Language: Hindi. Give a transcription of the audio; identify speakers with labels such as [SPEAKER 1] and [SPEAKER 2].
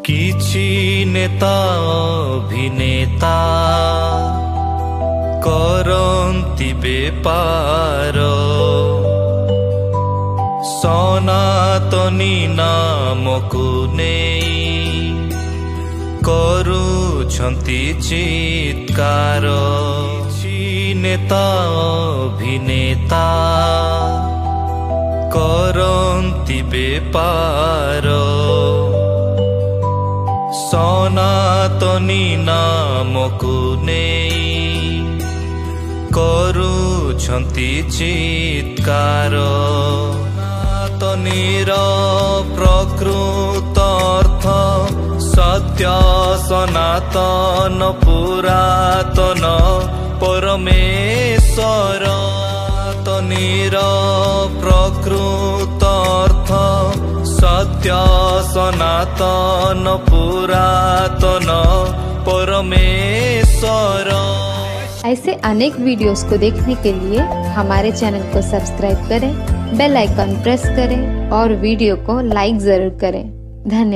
[SPEAKER 1] किछि नेता अभिनेता करन्ति बेपार सनातनी नामकु नेई करुछन्ति चित्कार किछि नेता अभिनेता करन्ति बेपार सनातनी नामकु नेई करुछन्ति चित्कार सनातनीर प्रकृत अर्थ सत्य सनातन पुरातन परमेश्वर सनातनीर प्रकृत अर्थ सत्य सनातन पुरातन परमेश्वर।
[SPEAKER 2] ऐसे अनेक वीडियोस को देखने के लिए हमारे चैनल को सब्सक्राइब करें, बेल आइकन प्रेस करें और वीडियो को लाइक जरूर करें। धन्यवाद।